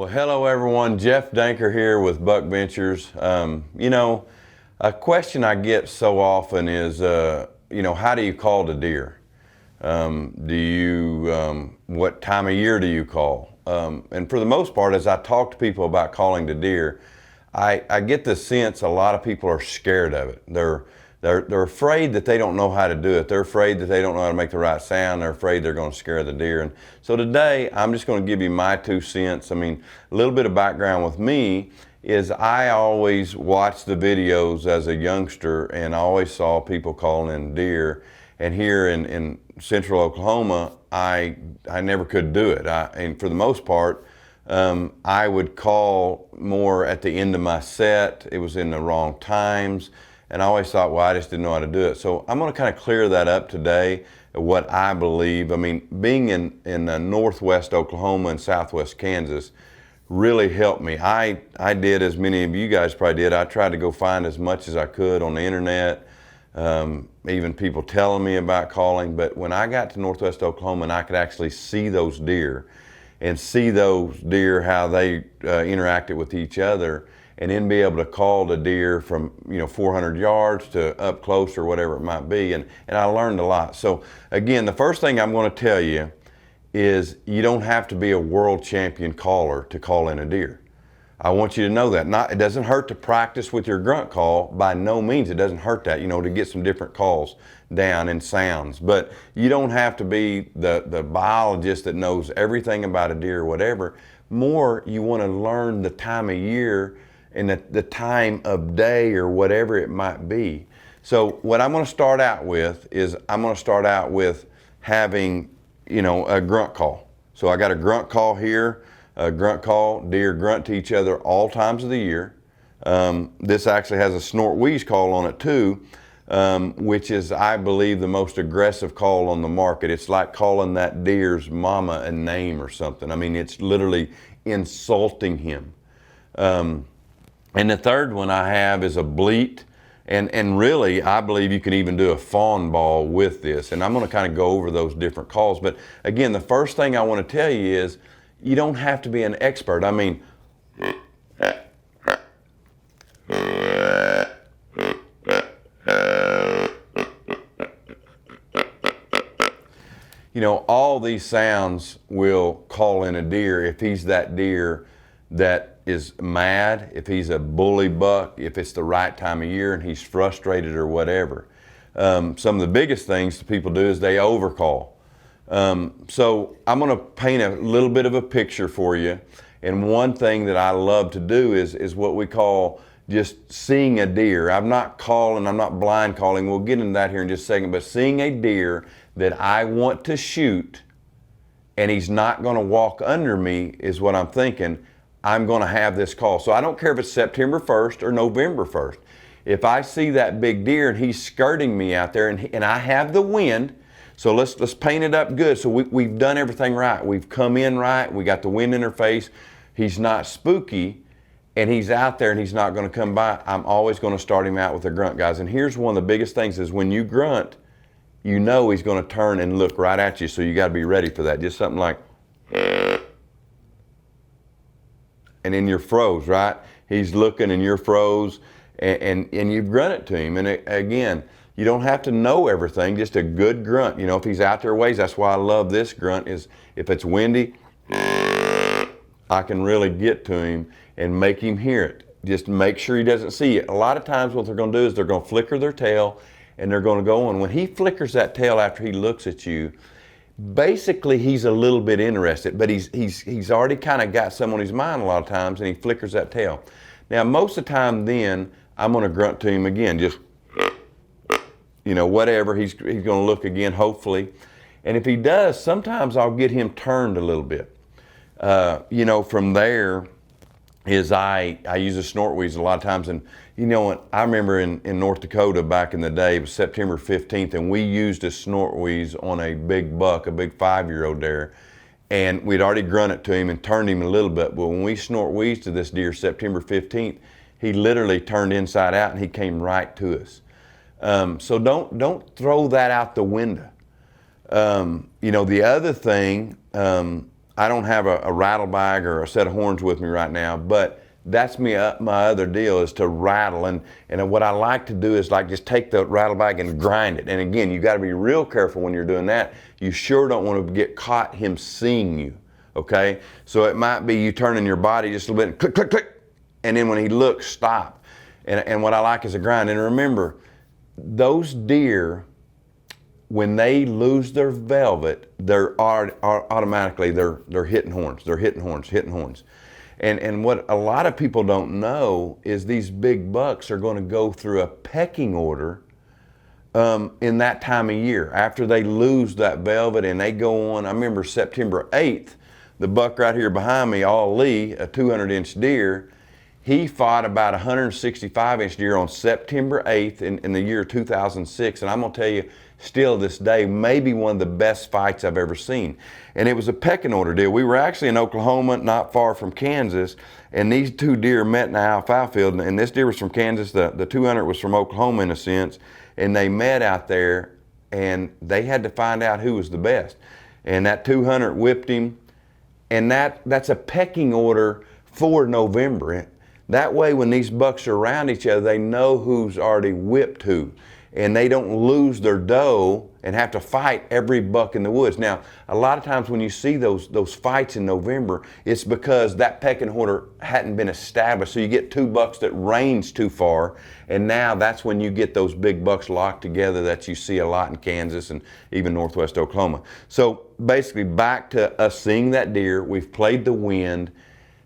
Well, hello everyone. Jeff Danker here with Buckventures. A question I get so often is, how do you call the deer? What time of year do you call? And for the most part, as I talk to people about calling the deer, I get the sense a lot of people are scared of it. They're afraid that they don't know how to do it. They're afraid that they don't know how to make the right sound. They're afraid they're going to scare the deer. And so today, I'm just going to give you my 2 cents. I mean, a little bit of background with me is I always watched the videos as a youngster, and I always saw people calling in deer. And here in central Oklahoma, I never could do it. And for the most part, I would call more at the end of my set. It was in the wrong times. And I always thought, well, I just didn't know how to do it. So I'm going to kind of clear that up today, what I believe. I mean, being in northwest Oklahoma and southwest Kansas really helped me. I did, as many of you guys probably did, I tried to go find as much as I could on the internet, even people telling me about calling. But when I got to northwest Oklahoma and I could actually see those deer and see those deer, how they interacted with each other, and then be able to call the deer from 400 yards to up close or whatever it might be, and I learned a lot. So again, the first thing I'm going to tell you is you don't have to be a world champion caller to call in a deer. I want you to know that. It doesn't hurt to practice with your grunt call. By no means it doesn't hurt that, to get some different calls down and sounds. But you don't have to be the biologist that knows everything about a deer or whatever. More, you want to learn the time of year and the time of day or whatever it might be. So what I'm going to start out with is having, a grunt call. So I got a grunt call here, a grunt call, deer grunt to each other all times of the year. This actually has a snort wheeze call on it too, which is, I believe, the most aggressive call on the market. It's like calling that deer's mama a name or something. I mean, it's literally insulting him. And the third one I have is a bleat, and really I believe you can even do a fawn ball with this, and I'm going to kind of go over those different calls. But again, the first thing I want to tell you is you don't have to be an expert. I mean, all these sounds will call in a deer if he's that deer that is mad, if he's a bully buck, if it's the right time of year and he's frustrated or whatever. Some of the biggest things people do is they overcall. So I'm going to paint a little bit of a picture for you. And one thing that I love to do is what we call just seeing a deer. I'm not blind calling. We'll get into that here in just a second. But seeing a deer that I want to shoot and he's not going to walk under me is what I'm thinking. I'm going to have this call. So I don't care if it's September 1st or November 1st. If I see that big deer and he's skirting me out there and I have the wind, so let's paint it up good. So we've done everything right. We've come in right. We got the wind in our face. He's not spooky and he's out there and he's not going to come by. I'm always going to start him out with a grunt, guys. And here's one of the biggest things is when you grunt, he's going to turn and look right at you. So you got to be ready for that. Just something like, and then you're froze, right? He's looking and you're froze, and you've grunted to him. And again, you don't have to know everything, just a good grunt. If he's out there ways, that's why I love this grunt, is if it's windy, I can really get to him and make him hear it. Just make sure he doesn't see it. A lot of times what they're going to do is they're going to flicker their tail and they're going to go, and when he flickers that tail after he looks at you, basically he's a little bit interested, but he's already kind of got some on his mind a lot of times, and he flickers that tail. Now most of the time then I'm going to grunt to him again, just whatever. He's going to look again, hopefully, and if he does, sometimes I'll get him turned a little bit. From there is I use a snort wheeze a lot of times, and I remember in North Dakota back in the day, it was September 15th, and we used a snort wheeze on a big buck, a big 5-year-old there, and we'd already grunted to him and turned him a little bit. But when we snort wheezed to this deer September 15th, he literally turned inside out and he came right to us. So don't throw that out the window. The other thing I don't have a rattle bag or a set of horns with me right now, but that's my other deal is to rattle. And what I like to do is like just take the rattle bag and grind it. And again, you got to be real careful when you're doing that. You sure don't want to get caught him seeing you, okay? So it might be you turning your body just a little bit, click, click, click, and then when he looks, stop. And what I like is a grind. And remember, those deer, when they lose their velvet, they're automatically they're hitting horns. They're hitting horns. And what a lot of people don't know is these big bucks are going to go through a pecking order in that time of year. After they lose that velvet and they go on, I remember September 8th, the buck right here behind me, All Lee, a 200-inch deer, he fought about a 165-inch deer on September 8th in the year 2006. And I'm going to tell you, still this day, maybe one of the best fights I've ever seen. And it was a pecking order deal. We were actually in Oklahoma, not far from Kansas, and these two deer met in the alfalfa field. And this deer was from Kansas, the 200 was from Oklahoma in a sense, and they met out there, and they had to find out who was the best. And that 200 whipped him, and that's a pecking order for November. That way, when these bucks are around each other, they know who's already whipped who. And they don't lose their doe and have to fight every buck in the woods. Now, a lot of times when you see those fights in November, it's because that pecking order hadn't been established. So you get two bucks that range too far, and now that's when you get those big bucks locked together that you see a lot in Kansas and even northwest Oklahoma. So basically, back to us seeing that deer, we've played the wind.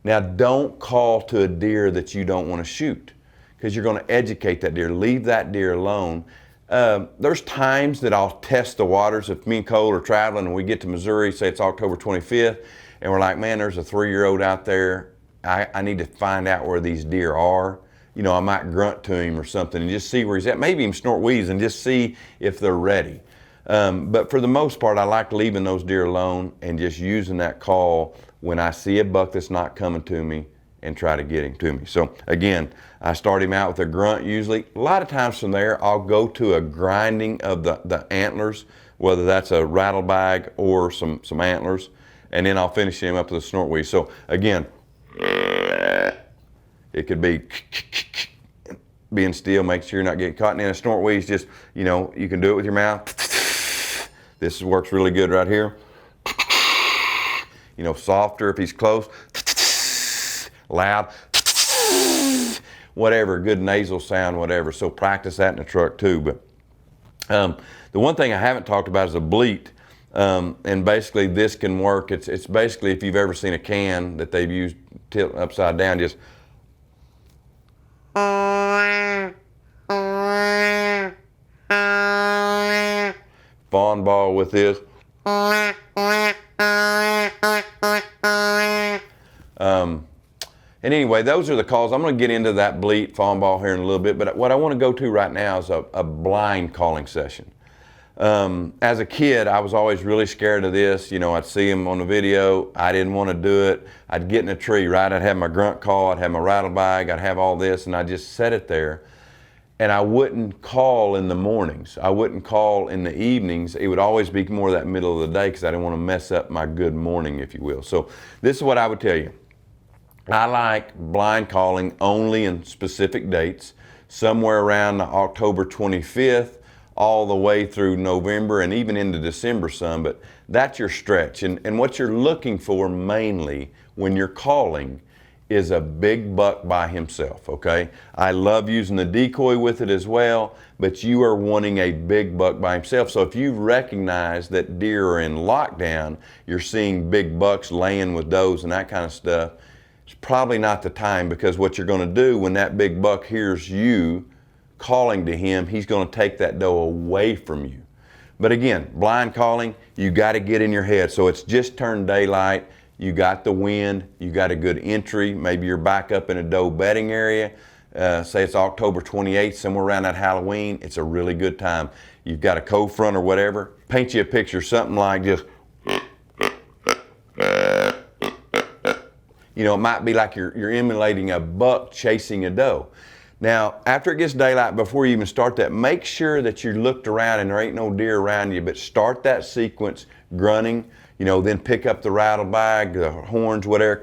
Now, don't call to a deer that you don't want to shoot, because you're going to educate that deer. Leave that deer alone. There's times that I'll test the waters. If me and Cole are traveling and we get to Missouri, say it's October 25th, and we're like, man, there's a 3-year-old out there. I need to find out where these deer are. You know, I might grunt to him or something and just see where he's at. Maybe even snort wheeze and just see if they're ready. But for the most part, I like leaving those deer alone and just using that call when I see a buck that's not coming to me and try to get him to me. So again, I start him out with a grunt usually. A lot of times from there, I'll go to a grinding of the antlers, whether that's a rattle bag or some antlers, and then I'll finish him up with a snort wheeze. So again, it could be being still, make sure you're not getting caught. And then a snort wheeze, just, you know, you can do it with your mouth. This works really good right here. You know, softer if he's close. Loud, whatever, good nasal sound, whatever. So practice that in the truck too. But the one thing I haven't talked about is a bleat. And basically this can work. It's basically, if you've ever seen a can that they've used tilt upside down, just fawn ball with this. And anyway, those are the calls. I'm going to get into that bleat, fawn ball here in a little bit, but what I want to go to right now is a blind calling session. As a kid, I was always really scared of this. You know, I'd see them on the video. I didn't want to do it. I'd get in a tree, right? I'd have my grunt call, I'd have my rattle bag, I'd have all this, and I'd just set it there. And I wouldn't call in the mornings. I wouldn't call in the evenings. It would always be more that middle of the day because I didn't want to mess up my good morning, if you will. So this is what I would tell you. I like blind calling only in specific dates, somewhere around October 25th, all the way through November and even into December some, but that's your stretch. And what you're looking for mainly when you're calling is a big buck by himself, okay? I love using the decoy with it as well, but you are wanting a big buck by himself. So if you recognize that deer are in lockdown, you're seeing big bucks laying with does and that kind of stuff, it's probably not the time, because what you're going to do when that big buck hears you calling to him, he's going to take that doe away from you. But again, blind calling, you got to get in your head. So it's just turned daylight, you got the wind, you got a good entry, maybe you're back up in a doe bedding area, say it's October 28th, somewhere around that Halloween, it's a really good time. You've got a cold front or whatever, paint you a picture, something like just, you know, it might be like you're emulating a buck chasing a doe. Now, after it gets daylight, before you even start that, make sure that you looked around and there ain't no deer around you, but start that sequence grunting. you know, then pick up the rattle bag, the horns, whatever,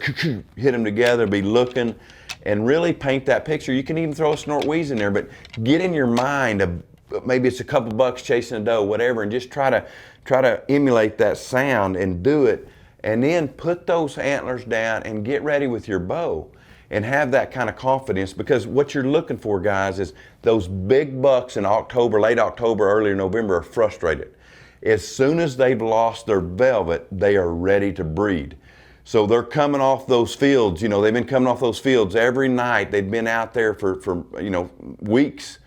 hit them together, be looking, and really paint that picture. You can even throw a snort wheeze in there, but get in your mind of maybe it's a couple bucks chasing a doe, whatever, and just try to emulate that sound and do it, and then put those antlers down and get ready with your bow and have that kind of confidence, because what you're looking for, guys, is those big bucks in October, late October, early November are frustrated. As soon as they've lost their velvet, they are ready to breed. So they're coming off those fields, you know, they've been coming off those fields every night. They've been out there for you know, weeks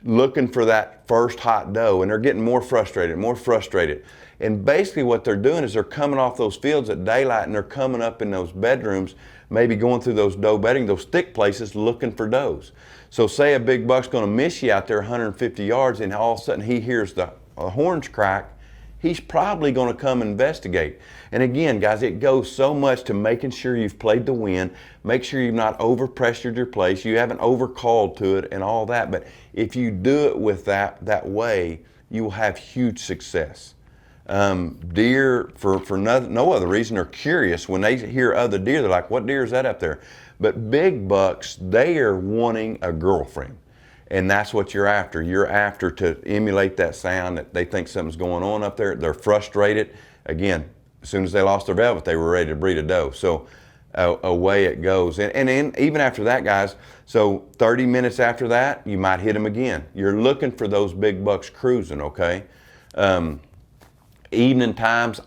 looking for that first hot doe, and they're getting more frustrated, more frustrated. And basically what they're doing is they're coming off those fields at daylight, and they're coming up in those bedrooms, maybe going through those doe bedding, those thick places, looking for does. So say a big buck's gonna miss you out there 150 yards, and all of a sudden he hears the horns crack, he's probably gonna come investigate. And again, guys, it goes so much to making sure you've played the wind, make sure you've not over-pressured your place, you haven't over-called to it and all that, but if you do it with that way, you will have huge success. Deer, for no other reason, are curious. When they hear other deer, they're like, what deer is that up there? But big bucks, they are wanting a girlfriend. And that's what you're after. You're after to emulate that sound that they think something's going on up there. They're frustrated. Again, as soon as they lost their velvet, they were ready to breed a doe. So away it goes. And then even after that, guys, so 30 minutes after that, you might hit them again. You're looking for those big bucks cruising, okay? Evening times,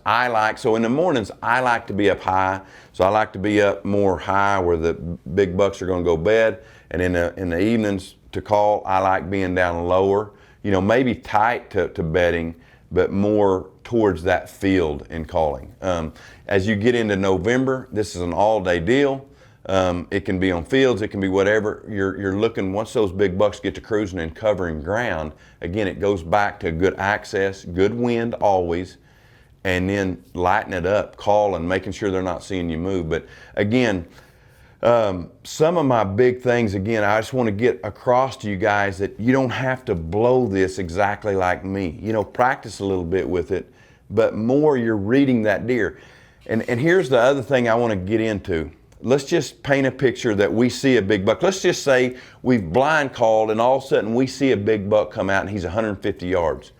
so in the mornings, I like to be up high. So I like to be up more high where the big bucks are gonna go bed. And in the evenings to call, I like being down lower, you know, maybe tight to bedding, but more towards that field in calling. As you get into November, this is an all-day deal. It can be on fields, it can be whatever. You're looking, once those big bucks get to cruising and covering ground, again, it goes back to good access, good wind always, and then lighten it up, calling, making sure they're not seeing you move. But again, some of my big things, again, I just want to get across to you guys that you don't have to blow this exactly like me. You know, practice a little bit with it, but more you're reading that deer. And here's the other thing I want to get into. Let's just paint a picture that we see a big buck. Let's just say we've blind called and all of a sudden we see a big buck come out and he's 150 yards.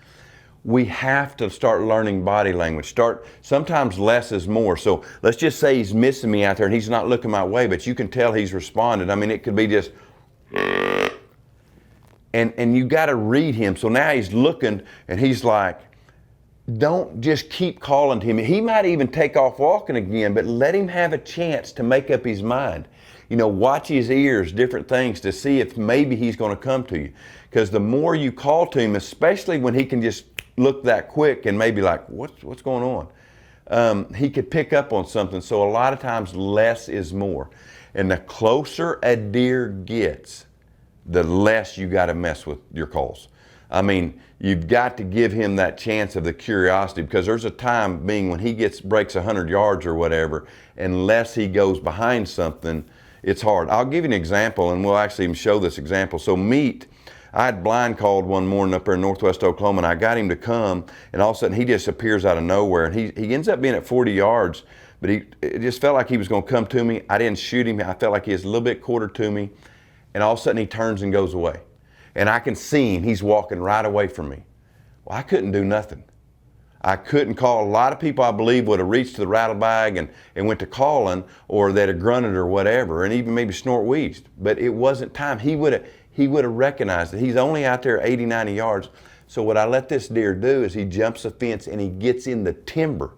We have to start learning body language. Sometimes less is more. So let's just say he's missing me out there and he's not looking my way, but you can tell he's responded. I mean, it could be just, and you got to read him. So now he's looking and he's like, don't just keep calling to him. He might even take off walking again, but let him have a chance to make up his mind. You know, watch his ears, different things to see if maybe he's going to come to you. Because the more you call to him, especially when he can just look that quick and maybe like, what's going on? He could pick up on something. So a lot of times less is more. And the closer a deer gets, the less you got to mess with your calls. I mean, you've got to give him that chance of the curiosity, because there's a time being when he breaks 100 yards or whatever, unless he goes behind something, it's hard. I'll give you an example, and we'll actually even show this example. So Meat, I had blind called one morning up there in northwest Oklahoma, and I got him to come, and all of a sudden he just appears out of nowhere, and he ends up being at 40 yards, but it just felt like he was going to come to me. I didn't shoot him. I felt like he was a little bit quarter to me, and all of a sudden he turns and goes away. And I can see him, he's walking right away from me. Well, I couldn't do nothing. I couldn't call. A lot of people, I believe, would have reached to the rattle bag and went to calling, or they'd have grunted or whatever, and even maybe snort wheezed. But it wasn't time. He would have recognized it. He's only out there 80, 90 yards. So what I let this deer do is he jumps the fence and he gets in the timber.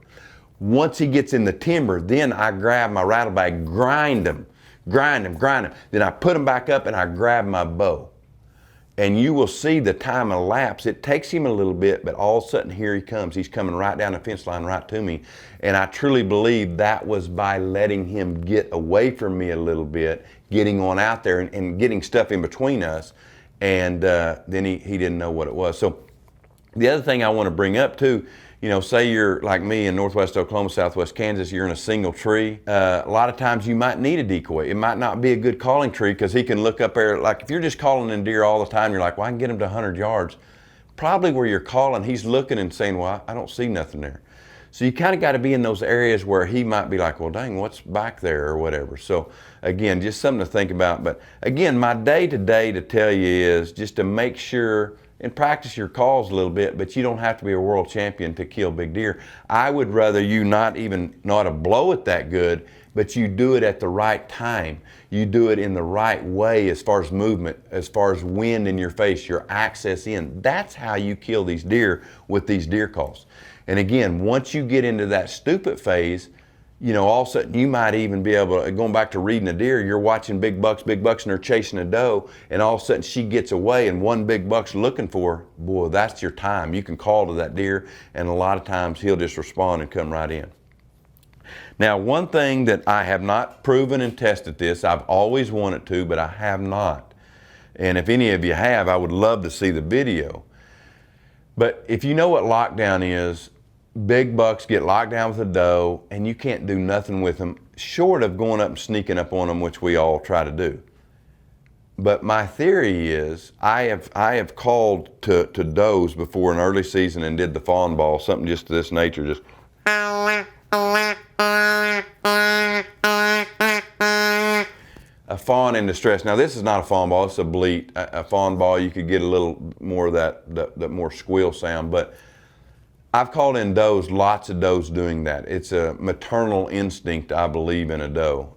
Once he gets in the timber, then I grab my rattle bag, grind him. Then I put him back up and I grab my bow. And you will see the time elapse. It takes him a little bit, but all of a sudden here he comes. He's coming right down the fence line right to me. And I truly believe that was by letting him get away from me a little bit, getting on out there and getting stuff in between us. And then he didn't know what it was. So the other thing I want to bring up too, you know, say you're like me in northwest Oklahoma, southwest Kansas, you're in a single tree. A lot of times you might need a decoy. It might not be a good calling tree because he can look up there. Like if you're just calling in deer all the time, you're like, well, I can get him to 100 yards. Probably where you're calling, he's looking and saying, well, I don't see nothing there. So you kind of got to be in those areas where he might be like, well, dang, what's back there or whatever. So again, just something to think about. But again, my day-to-day to tell you is just to make sure and practice your calls a little bit, but you don't have to be a world champion to kill big deer. I would rather you not to blow it that good, but you do it at the right time. You do it in the right way as far as movement, as far as wind in your face, your access in. That's how you kill these deer with these deer calls. And again, once you get into that stupid phase, you know, all of a sudden you might even be able to, going back to reading a deer, you're watching big bucks, and they're chasing a doe, and all of a sudden she gets away and one big buck's looking for her. Boy, that's your time. You can call to that deer, and a lot of times he'll just respond and come right in. Now, one thing that I have not proven and tested this, I've always wanted to, but I have not. And if any of you have, I would love to see the video. But if you know what lockdown is, big bucks get locked down with a doe and you can't do nothing with them short of going up and sneaking up on them, which we all try to do. But my theory is I have called to does before in early season and did the fawn ball, something just to this nature, just a fawn in distress. Now this is not a fawn ball, it's a bleat. A fawn ball, you could get a little more of that more squeal sound, but I've called in does, lots of does doing that. It's a maternal instinct, I believe, in a doe.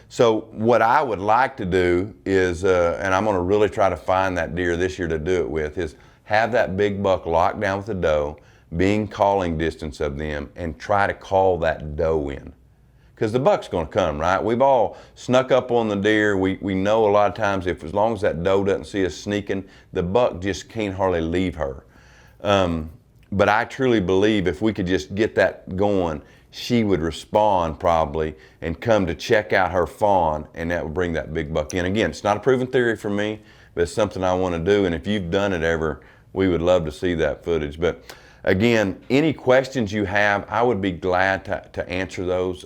So what I would like to do is, and I'm gonna really try to find that deer this year to do it with, is have that big buck locked down with a doe, being calling distance of them, and try to call that doe in. Because the buck's gonna come, right? We've all snuck up on the deer. We know a lot of times as long as that doe doesn't see us sneaking, the buck just can't hardly leave her. But I truly believe if we could just get that going, she would respond probably and come to check out her fawn, and that would bring that big buck in. Again, it's not a proven theory for me, but it's something I want to do, and if you've done it ever, we would love to see that footage. But again, any questions you have, I would be glad to answer those.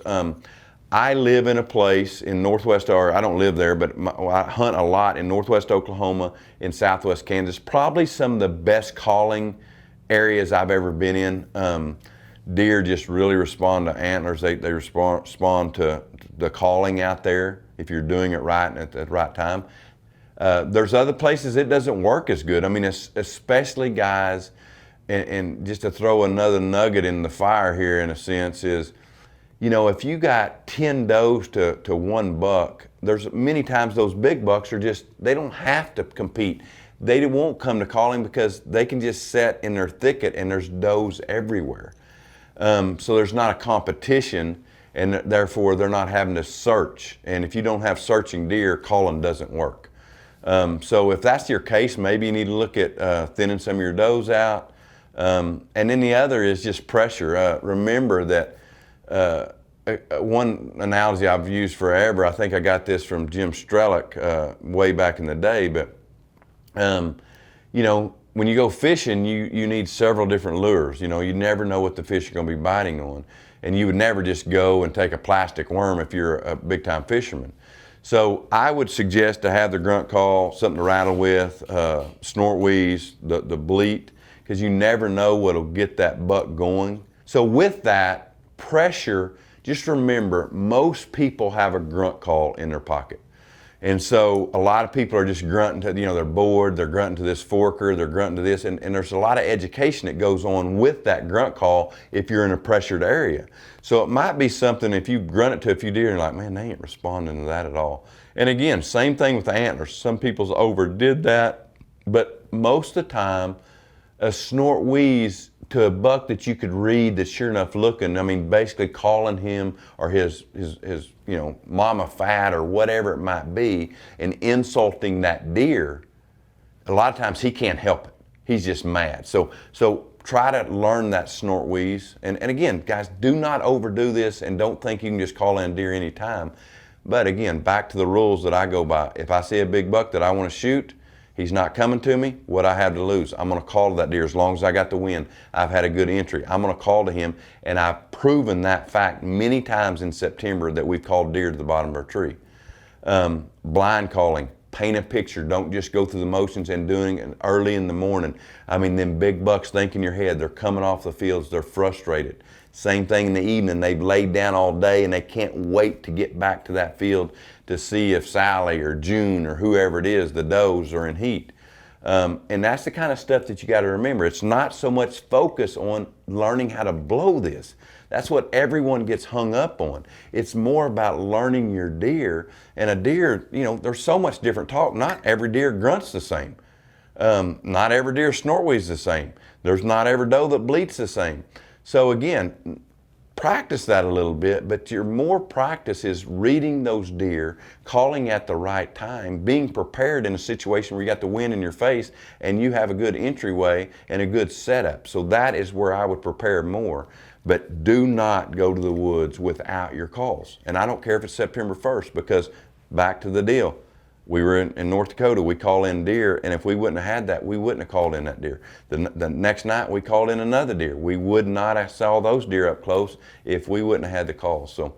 I live in a place in Northwest, or I don't live there, but I hunt a lot in Northwest Oklahoma, in Southwest Kansas, probably some of the best calling areas I've ever been in. Deer just really respond to antlers. They respond to the calling out there if you're doing it right and at the right time. There's other places it doesn't work as good. I mean, especially guys, and just to throw another nugget in the fire here in a sense is, you know, if you got 10 does to one buck, there's many times those big bucks are just, they don't have to compete. They won't come to calling because they can just set in their thicket and there's does everywhere. So there's not a competition, and therefore they're not having to search. And if you don't have searching deer, calling doesn't work. So if that's your case, maybe you need to look at thinning some of your does out. And then the other is just pressure. Remember that one analogy I've used forever, I think I got this from Jim Strelick way back in the day, but you know, when you go fishing, you need several different lures. You know, you never know what the fish are going to be biting on. And you would never just go and take a plastic worm if you're a big time fisherman. So I would suggest to have the grunt call, something to rattle with, snort wheeze, the bleat, because you never know what'll get that buck going. So with that pressure, just remember, most people have a grunt call in their pocket. And so a lot of people are just grunting to, you know, they're bored, they're grunting to this forker, they're grunting to this, and there's a lot of education that goes on with that grunt call if you're in a pressured area. So it might be something, if you grunt it to a few deer and you're like, man, they ain't responding to that at all. And again, same thing with the antlers. Some people's overdid that, but most of the time, a snort wheeze to a buck that you could read that's sure enough looking, I mean, basically calling him or his you know, mama fat or whatever it might be, and insulting that deer, a lot of times he can't help it. He's just mad. So try to learn that snort wheeze. And again, guys, do not overdo this and don't think you can just call in deer anytime. But again, back to the rules that I go by. If I see a big buck that I want to shoot, he's not coming to me, what I have to lose? I'm going to call to that deer as long as I got the wind. I've had a good entry. I'm going to call to him, and I've proven that fact many times in September that we've called deer to the bottom of a tree. Blind calling, paint a picture. Don't just go through the motions and doing it early in the morning. I mean, them big bucks think in your head, they're coming off the fields, they're frustrated. Same thing in the evening. They've laid down all day and they can't wait to get back to that field to see if Sally or June or whoever it is, the does, are in heat. And that's the kind of stuff that you got to remember. It's not so much focus on learning how to blow this. That's what everyone gets hung up on. It's more about learning your deer. And a deer, you know, there's so much different talk. Not every deer grunts the same. Not every deer snort wheeze the same. There's not every doe that bleats the same. So again, practice that a little bit, but your more practice is reading those deer, calling at the right time, being prepared in a situation where you got the wind in your face and you have a good entryway and a good setup. So that is where I would prepare more. But do not go to the woods without your calls. And I don't care if it's September 1st, because back to the deal. We were in North Dakota, we call in deer, and if we wouldn't have had that, we wouldn't have called in that deer. The next night we called in another deer. We would not have saw those deer up close if we wouldn't have had the calls. So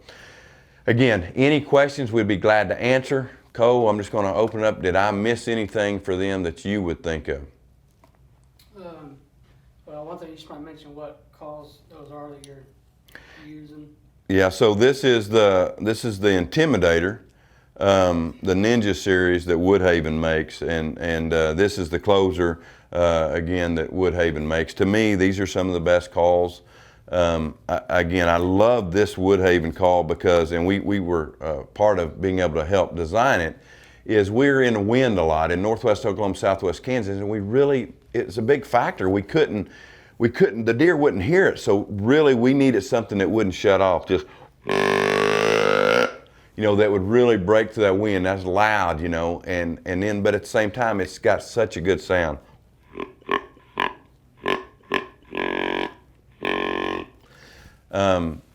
again, any questions we'd be glad to answer. Cole, I'm just going to open up. Did I miss anything for them that you would think of? Well, one thing you just might mention what calls those are that you're using. Yeah, so this is the Intimidator. The Ninja series that Woodhaven makes, and this is the closer again that Woodhaven makes. To me, these are some of the best calls. Again, I love this Woodhaven call because, and we were part of being able to help design it, is we're in wind a lot in northwest Oklahoma, southwest Kansas, and it's a big factor. We couldn't, the deer wouldn't hear it, so really we needed something that wouldn't shut off, just, you know, that would really break through that wind. That's loud, you know, and then, but at the same time, it's got such a good sound.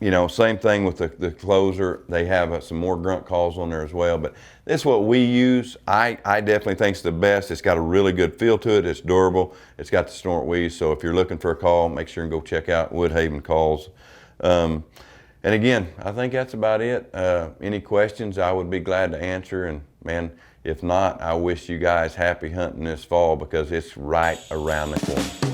You know, same thing with the closer. They have some more grunt calls on there as well, but this is what we use. I definitely think it's the best. It's got a really good feel to it. It's durable. It's got the snort wheeze. So if you're looking for a call, make sure and go check out Woodhaven calls. And again, I think that's about it. Any questions, I would be glad to answer. And man, if not, I wish you guys happy hunting this fall because it's right around the corner.